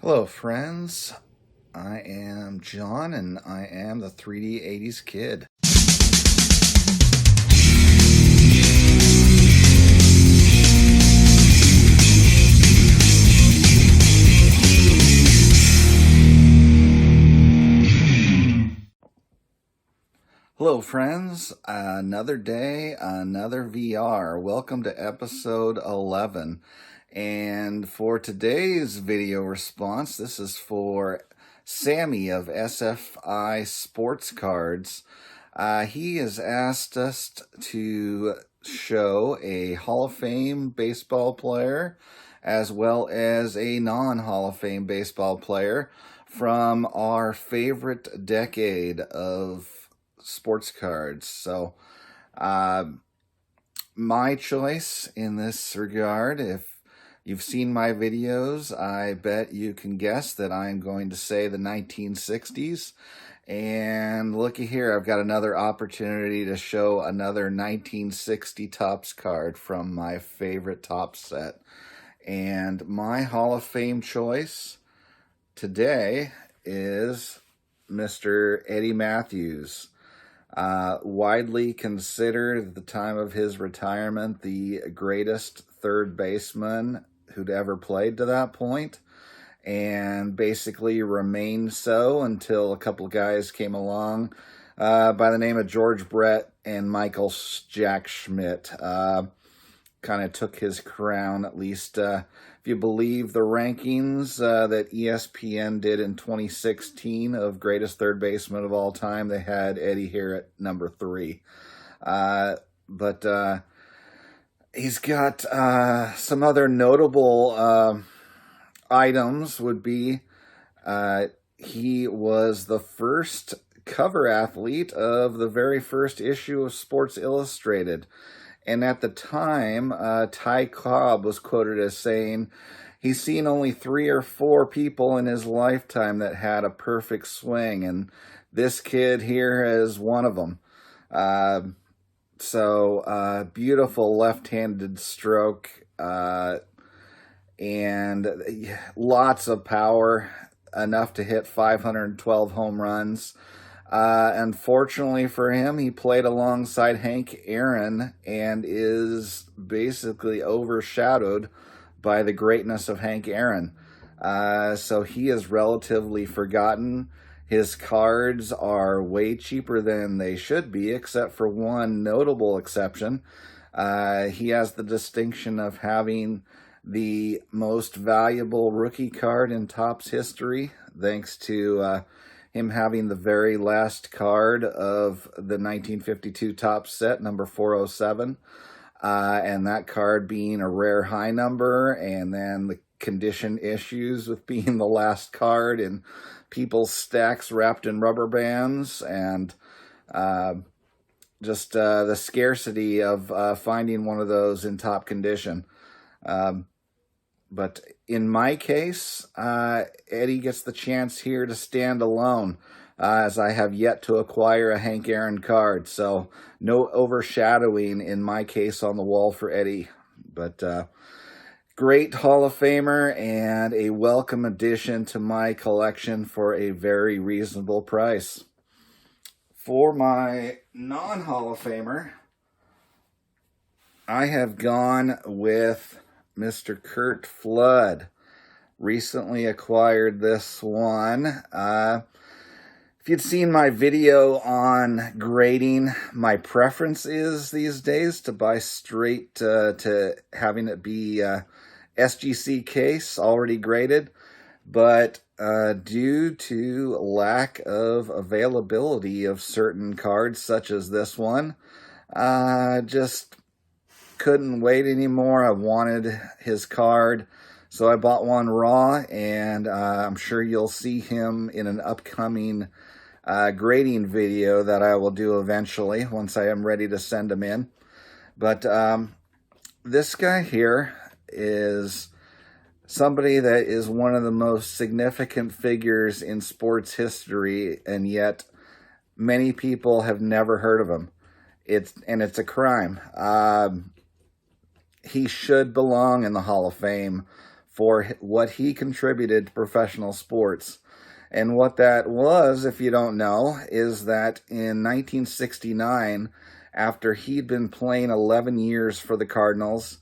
Hello, friends. I am John, and I am the 3D 80s kid. Hello, friends. Another day, another VR. Welcome to episode 11. And for today's video response, this is for Sammy of SFI Sports Cards. He has asked us to show a Hall of Fame baseball player as well as a non-Hall of Fame baseball player from our favorite decade of sports cards. So, my choice in this regard, if you've seen my videos, I bet you can guess that I'm going to say the 1960s. And looky here, I've got another opportunity to show another 1960 Topps card from my favorite Topps set. And my Hall of Fame choice today is Mr. Eddie Matthews. Widely considered at the time of his retirement the greatest third baseman who'd ever played to that point, and basically remained so until a couple of guys came along by the name of George Brett and Michael Jack Schmidt. Kind of took his crown, at least if you believe the rankings that ESPN did in 2016 of greatest third baseman of all time. They had Eddie here at number 3. But he's got some other notable items would be he was the first cover athlete of the very first issue of Sports Illustrated. And at the time, Ty Cobb was quoted as saying, he's seen only 3 or 4 people in his lifetime that had a perfect swing, and this kid here is one of them. Beautiful left-handed stroke, and lots of power, enough to hit 512 home runs. Unfortunately for him, he played alongside Hank Aaron and is basically overshadowed by the greatness of Hank Aaron. So he is relatively forgotten. His cards are way cheaper than they should be, except for one notable exception. He has the distinction of having the most valuable rookie card in Topps history, thanks to him having the very last card of the 1952 Topps set, number 407, and that card being a rare high number, and then the condition issues with being the last card in people's stacks wrapped in rubber bands, and just the scarcity of finding one of those in top condition. But in my case, Eddie gets the chance here to stand alone, as I have yet to acquire a Hank Aaron card. So no overshadowing in my case on the wall for Eddie. But great Hall of Famer and a welcome addition to my collection for a very reasonable price. For my non-Hall of Famer, I have gone with Mr. Curt Flood. Recently acquired this one. If you'd seen my video on grading, my preference is these days to buy straight to having it be SGC case, already graded. But due to lack of availability of certain cards, such as this one, just couldn't wait anymore. I wanted his card, so I bought one raw, and I'm sure you'll see him in an upcoming grading video that I will do eventually once I am ready to send him in. But this guy here is somebody that is one of the most significant figures in sports history, and yet many people have never heard of him. It's a crime. He should belong in the Hall of Fame for what he contributed to professional sports. And what that was, if you don't know, is that in 1969, after he'd been playing 11 years for the Cardinals,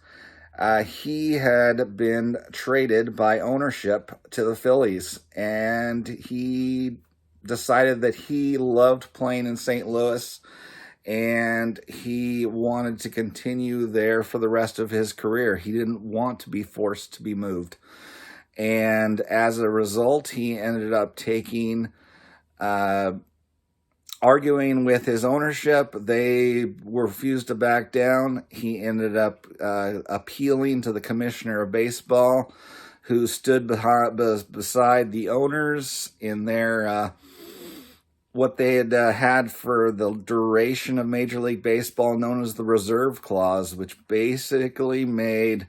he had been traded by ownership to the Phillies, and he decided that he loved playing in St. Louis, and he wanted to continue there for the rest of his career. He didn't want to be forced to be moved. And as a result, he ended up arguing with his ownership. They refused to back down. He ended up appealing to the commissioner of baseball, who stood beside the owners in their what they had for the duration of Major League Baseball, known as the reserve clause, which basically made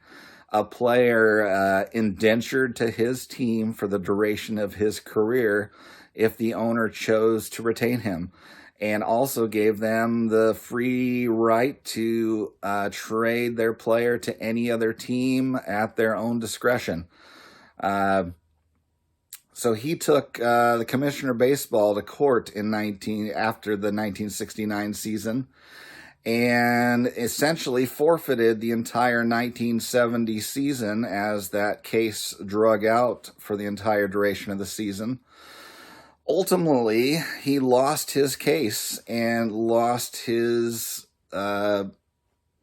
a player indentured to his team for the duration of his career if the owner chose to retain him, and also gave them the free right to trade their player to any other team at their own discretion. So he took the commissioner of baseball to court after the 1969 season, and essentially forfeited the entire 1970 season as that case drug out for the entire duration of the season. Ultimately, he lost his case and lost his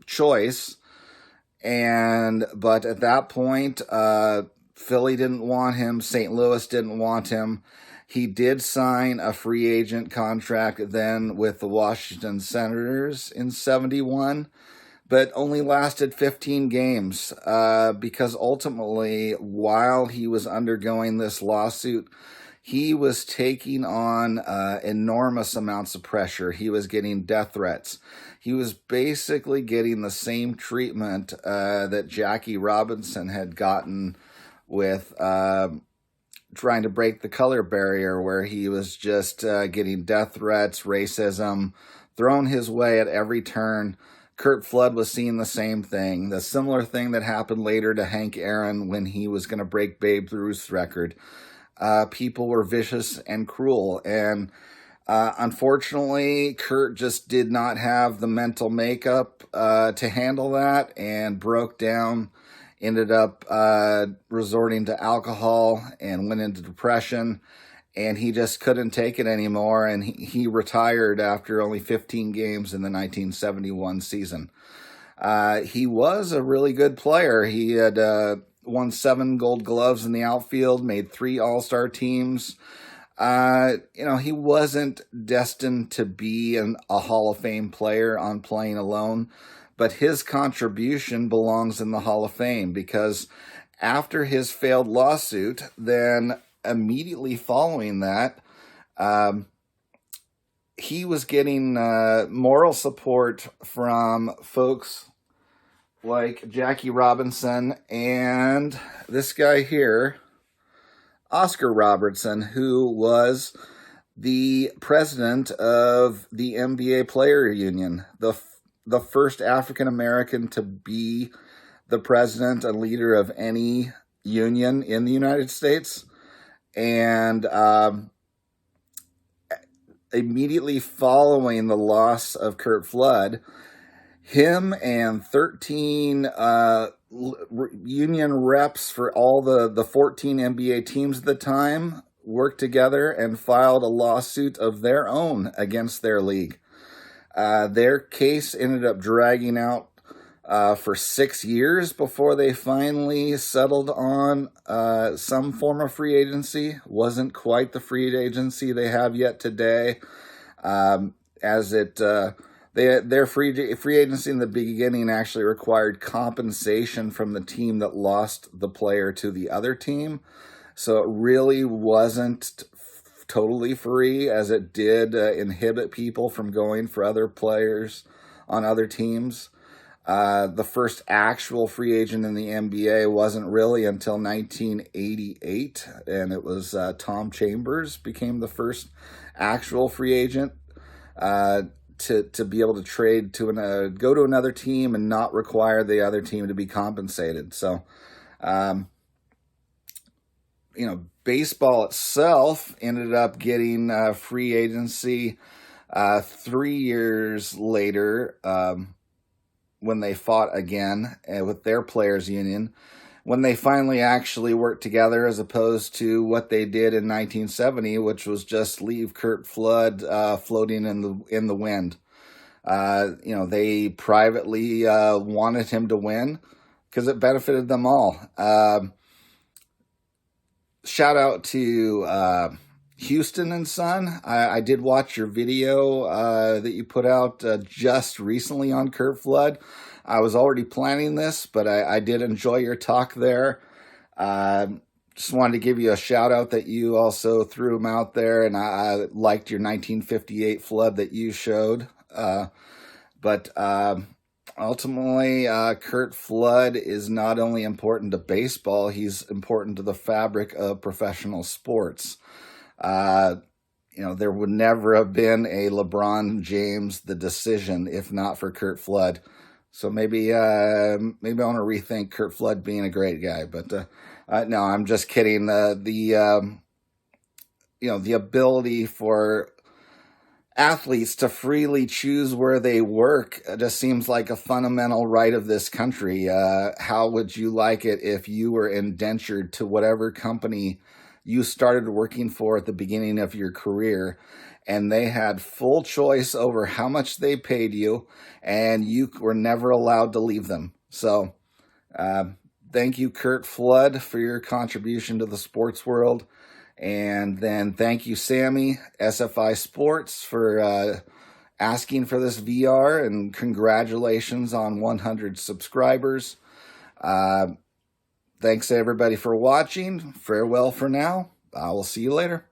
choice, but at that point, Philly didn't want him. St. Louis didn't want him. He did sign a free agent contract then with the Washington Senators in 71, but only lasted 15 games because ultimately, while he was undergoing this lawsuit, he was taking on enormous amounts of pressure. He was getting death threats. He was basically getting the same treatment that Jackie Robinson had gotten with trying to break the color barrier, where he was just getting death threats, racism, thrown his way at every turn. Curt Flood was seeing the same thing, the similar thing that happened later to Hank Aaron when he was going to break Babe Ruth's record. People were vicious and cruel, and unfortunately, Curt just did not have the mental makeup to handle that and broke down, ended up resorting to alcohol and went into depression, and he just couldn't take it anymore, and he retired after only 15 games in the 1971 season. He was a really good player. He had won 7 Gold Gloves in the outfield, made 3 All-Star teams. He wasn't destined to be a Hall of Fame player on playing alone, but his contribution belongs in the Hall of Fame, because after his failed lawsuit, then immediately following that, he was getting moral support from folks like Jackie Robinson and this guy here, Oscar Robertson, who was the president of the NBA Player Union, the first African-American to be the president and leader of any union in the United States. And immediately following the loss of Curt Flood, him and 13 union reps for all the 14 NBA teams at the time worked together and filed a lawsuit of their own against their league. Their case ended up dragging out for 6 years before they finally settled on some form of free agency. Wasn't quite the free agency they have yet today, their free agency in the beginning actually required compensation from the team that lost the player to the other team. So it really wasn't totally free, as it did inhibit people from going for other players on other teams. The first actual free agent in the NBA wasn't really until 1988, and it was Tom Chambers became the first actual free agent to be able to trade to go to another team and not require the other team to be compensated. So baseball itself ended up getting free agency 3 years later, when they fought again with their players union, when they finally actually worked together, as opposed to what they did in 1970, which was just leave Curt Flood floating in the wind. They privately wanted him to win because it benefited them all. Shout out to Houston and Son. I did watch your video that you put out just recently on Curt Flood. I was already planning this, but I did enjoy your talk there. Just wanted to give you a shout out that you also threw him out there, and I liked your 1958 flood that you showed. But ultimately, Curt Flood is not only important to baseball, he's important to the fabric of professional sports. There would never have been a LeBron James The Decision if not for Curt Flood. So maybe I want to rethink Curt Flood being a great guy. But no, I'm just kidding. The ability for athletes to freely choose where they work just seems like a fundamental right of this country. How would you like it if you were indentured to whatever company you started working for at the beginning of your career, and they had full choice over how much they paid you, and you were never allowed to leave them? So thank you, Curt Flood, for your contribution to the sports world. And then thank you, Sammy, SFI Sports, for asking for this VR, and congratulations on 100 subscribers. Thanks, everybody, for watching. Farewell for now. I will see you later.